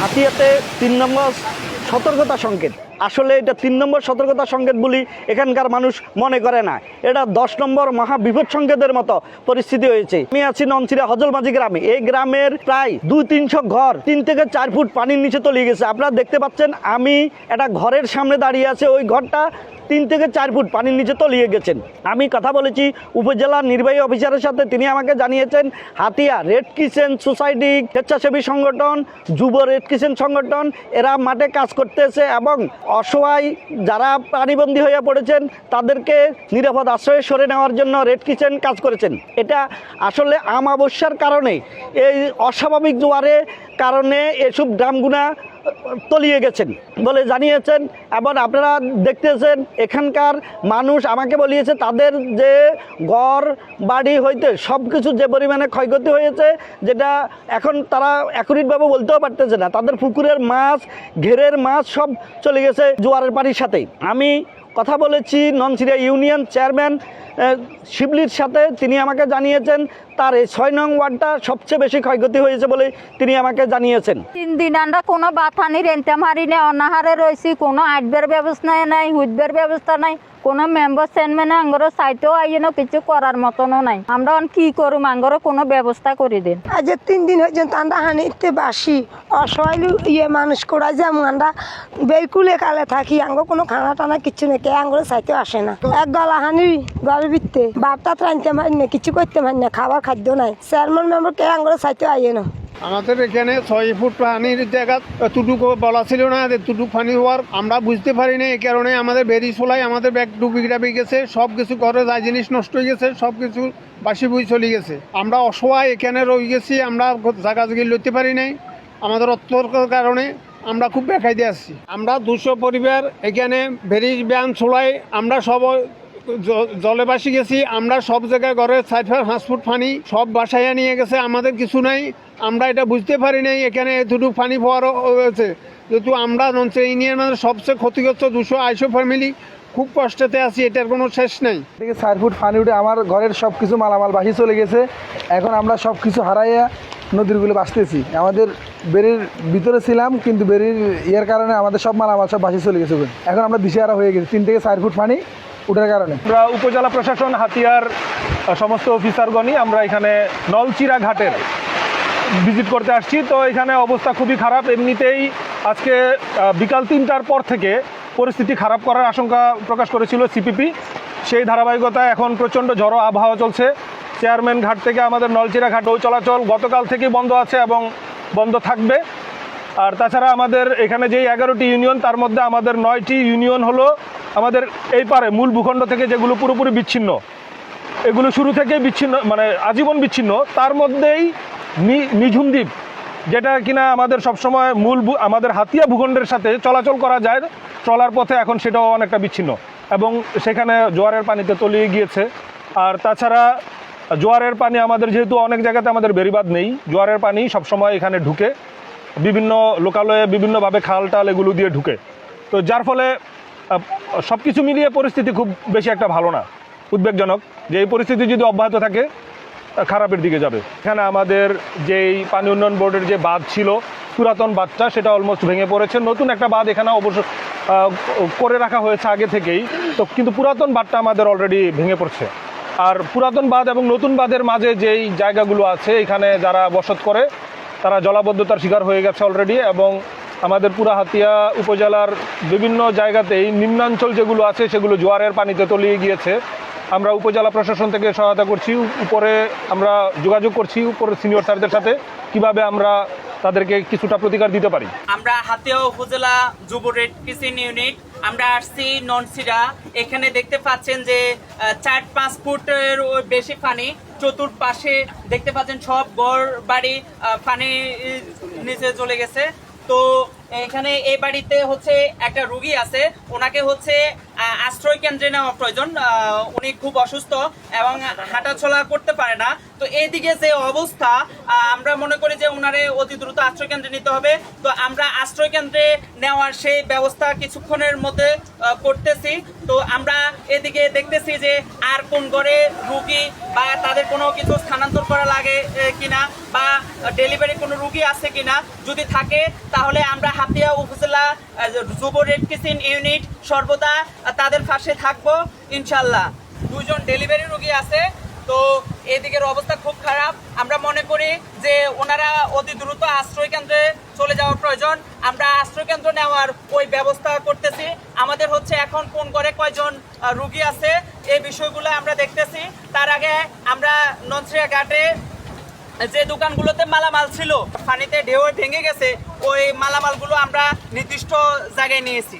হাতিয়াতে ৩ নম্বর সতর্কতা সংকেত। আসলে এটা ৩ নম্বর সতর্কতা সংকেত বলি এখানকার মানুষ মনে করে না, এটা ১০ নম্বর মহাবিপদ সংকেতের মতো পরিস্থিতি হয়েছে। আমি আছি ননছিরা হজলমাঝি গ্রামে। এই গ্রামের প্রায় ২০০-৩০০ ঘর ৩ থেকে ৪ ফুট পানির নিচে তলিয়ে গেছে। আপনারা দেখতে পাচ্ছেন, আমি একটা ঘরের সামনে দাঁড়িয়ে আছে, ওই ঘরটা ৩ থেকে ৪ ফুট পানির নিচে তলিয়ে গেছেন। আমি কথা বলেছি উপজেলা নির্বাহী অফিসারের সাথে, তিনি আমাকে জানিয়েছেন হাতিয়া রেড কিচেন সোসাইটি, স্বেচ্ছাসেবী সংগঠন, যুব রেড কিচেন সংগঠন এরা মাঠে কাজ করতেছে এবং অসহায় যারা পানিবন্দী হয়ে পড়েছেন তাদেরকে নিরাপদ আশ্রয়ে সরে নেওয়ার জন্য রেড কিচেন কাজ করেছেন। এটা আসলে আমাবস্যার কারণে, এই অস্বাভাবিক জোয়ারের কারণে এসব গ্রামগুনা তলিয়ে গেছেন বলে জানিয়েছেন। এবং আপনারা দেখতেছেন এখানকার মানুষ আমাকে বলিয়েছে তাদের যে ঘর বাড়ি হইতে সব কিছু যে পরিমাণে ক্ষয়ক্ষতি হয়েছে, যেটা এখন তারা অ্যাকুরেটভাবে বলতেও পারতেছে না। তাদের পুকুরের মাছ, ঘেরের মাছ সব চলে গেছে জোয়ারের পানির সাথে। আমি কথা বলেছি ননছিরা ইউনিয়ন চেয়ারম্যান শিবলির সাথে, তিনি আমাকে জানিয়েছেন তার এই ৬ নং ওয়ার্ডটা সবচেয়ে বেশি ক্ষয়ক্ষতি হয়েছে বলে তিনি আমাকে জানিয়েছেন। ৩ দিন আমরা কোনো বাথানি রেন্টে মারি না, অনাহারে রয়েছি, কোনো আটবের ব্যবস্থা নাই, হুইটবের ব্যবস্থা নাই, কোনো মেম্বার চেয়ারম্যানে আঙ্গরও চাইতেও আইনো কিছু করার মতনও নাই। আমরা কি করুম, আঙ্গরও কোনো ব্যবস্থা করে দিন। আজ ৩ দিন হয়েছে আমরা হানিতে বাসি অসহায় মানুষ করা যেমন আমরা বেলকুলে কালে থাকি, আঙ্গ কোনো খানা টানা কিছু নেই, কে আঙ্গরে চাইতেও আসে না। এক গলা হানি ঘরের ভিতরে বাপটা রাঁধতে পারি না, কিছু করতে পারি না, খাবার খাদ্য নাই। চেয়ারম্যান মেম্বার কে আঙ্গরে চাইতেও আইয়ে না। আমাদের এখানে ৬ ফুট পানির জায়গা এতটুকু বলা ছিল না, এতটুকু পানি হওয়ার আমরা বুঝতে পারি না। এই কারণে আমাদের বেরি চলাই আমাদের ব্যাগ ডুবি গেছে, সব কিছু ঘরে যা জিনিস নষ্ট হয়ে গেছে, সব কিছু বাসি বই চলে গেছে। আমরা অসহায় এখানে রয়ে গেছি, আমরা জায়গা জায়গায় লইতে পারি নাই। আমাদের অত্যর্কের কারণে আমরা খুব বেকায়দে আসছি। আমরা ২০০ পরিবার এখানে বেরি ব্যান চলাই, আমরা সব জলে বাসি গেছি। আমরা সব জায়গায় ঘরে ৪-৫ ফুট পানি সব বাসায় নিয়ে গেছে, আমাদের কিছু নাই। আমরা এটা বুঝতে পারি নাই এখানে এতটুকু পানি পাওয়ার হয়েছে। যেহেতু আমরা ননছিরা ইউনিয়নের সবচেয়ে ক্ষতিগ্রস্ত ২২০ ফ্যামিলি খুব কষ্টতে আছি, এটার কোনো শেষ নেই। থেকে ৪ ফুট পানি উঠে আমার ঘরের সব কিছু মালামাল বাসি চলে গেছে। এখন আমরা সব কিছু হারাইয়া নদীরগুলো বাঁচতেছি। আমাদের বেরির ভিতরে ছিলাম, কিন্তু বেরির ইয়ের কারণে আমাদের সব মালামাল সব বাসি চলে গেছে। এখন আমরা দিশেহারা হয়ে গেছি ৩ থেকে ৪ ফুট পানি উঠার কারণে। আমরা উপজেলা প্রশাসন হাতিয়ার সমস্ত অফিসারগণই আমরা এখানে নলচিরা ঘাটের ভিজিট করতে আসছি। তো এখানে অবস্থা খুবই খারাপ। এমনিতেই আজকে বিকাল ৩টার পর থেকে পরিস্থিতি খারাপ করার আশঙ্কা প্রকাশ করেছিল সিপিপি। সেই ধারাবাহিকতায় এখন প্রচণ্ড ঝড়ো আবহাওয়া চলছে। চেয়ারম্যান ঘাট থেকে আমাদের নলচিরা ঘাট নৌ চলাচল গতকাল থেকেই বন্ধ আছে এবং বন্ধ থাকবে। আর তাছাড়া আমাদের এখানে যেই ১১টি ইউনিয়ন, তার মধ্যে আমাদের 9টি ইউনিয়ন হলো আমাদের এই পারে মূল ভূখণ্ড থেকে যেগুলো পুরোপুরি বিচ্ছিন্ন, এগুলো শুরু থেকেই বিচ্ছিন্ন, মানে আজীবন বিচ্ছিন্ন। তার মধ্যেই নিঝুম দ্বীপ, যেটা কিনা আমাদের সবসময় আমাদের হাতিয়া ভূখণ্ডের সাথে চলাচল করা যায় চলার পথে, এখন সেটাও অনেকটা বিচ্ছিন্ন এবং সেখানে জোয়ারের পানিতে তলিয়ে গিয়েছে। আর তাছাড়া জোয়ারের পানি আমাদের যেহেতু অনেক জায়গাতে আমাদের বেড়িবাঁধ নেই, জোয়ারের পানি সবসময় এখানে ঢুকে, বিভিন্ন লোকালয়ে বিভিন্নভাবে খাল টাল এগুলো দিয়ে ঢুকে। তো যার ফলে সব কিছু মিলিয়ে পরিস্থিতি খুব বেশি একটা ভালো না, উদ্বেগজনক। যে এই পরিস্থিতি যদি অব্যাহত থাকে খারাপের দিকে যাবে। এখানে আমাদের যেই পানি উন্নয়ন বোর্ডের যে বাঁধ ছিল, পুরাতন বাঁধটা, সেটা অলমোস্ট ভেঙে পড়েছে। নতুন একটা বাঁধ এখানে অবশ্য করে রাখা হয়েছে আগে থেকেই, তো কিন্তু পুরাতন বাঁধটা আমাদের অলরেডি ভেঙে পড়ছে। আর পুরাতন বাঁধ এবং নতুন বাঁধের মাঝে যেই জায়গাগুলো আছে, এখানে যারা বসত করে তারা জলাবদ্ধতার শিকার হয়ে গেছে অলরেডি। এবং আমাদের পুরা হাতিয়া উপজেলার বিভিন্ন জায়গাতেই নিম্নাঞ্চল যেগুলো আছে সেগুলো জোয়ারের পানিতে তলিয়ে গিয়েছে। আমরা উপজেলা প্রশাসন থেকে সহায়তা করছি, উপরে আমরা যোগাযোগ করছি উপরের সিনিয়র স্যারদের সাথে, কিভাবে আমরা তাদেরকে কিছুটা প্রতিকার দিতে পারি। আমরা হাতিয়া উপজেলা যুব রেড কিচেন ইউনিট আমরা আসছি ননছিরা। এখানে দেখতে পাচ্ছেন যে ৪-৫ ফুটের বেশি পানি, চতুর্পাশে দেখতে পাচ্ছেন সব ঘর বাড়ি পানি নিচে চলে গেছে। তো এখানে এই বাড়িতে হচ্ছে একটা রোগী আছে, ওনাকে হচ্ছে আশ্রয় কেন্দ্রে নেওয়া প্রয়োজন। উনি খুব অসুস্থ এবং হাঁটাচলা করতে পারে না। তো এইদিকে যে অবস্থা, আমরা মনে করি যে ওনারে অতি দ্রুত আশ্রয় কেন্দ্রে নিতে হবে। তো আমরা আশ্রয় কেন্দ্রে নেওয়ার সেই ব্যবস্থা কিছুক্ষণের মধ্যে করতেছি। তো আমরা এদিকে দেখতেছি যে আর কোন ঘরে রুগী বা তাদের কোনো কিছু স্থানান্তর করা লাগে কিনা বা ডেলিভারি কোনো রুগী আছে কিনা, যদি থাকে তাহলে আমরা হাতিয়া উপজেলা যুব রেড ক্রিসেন্ট ইউনিট সর্বদা তাদের পাশে থাকবো ইনশাল্লাহ। 2 জন ডেলিভারি রুগী আছে। তো এদিকের অবস্থা খুব খারাপ। আমরা মনে করি যে ওনারা অতি দ্রুত আশ্রয় কেন্দ্রে চলে যাওয়া প্রয়োজন। আমরা আশ্রয় কেন্দ্র নেওয়ার ওই ব্যবস্থা করতেছি। আমাদের হচ্ছে এখন কোন ঘরে কয়জন রুগী আছে এই বিষয়গুলো আমরা দেখতেছি। তার আগে আমরা ননসিরা ঘাটে যে দোকানগুলোতে মালামাল ছিল পানিতে ঢেউ ভেঙে গেছে, ওই মালামালগুলো আমরা নির্দিষ্ট জায়গায় নিয়েছি।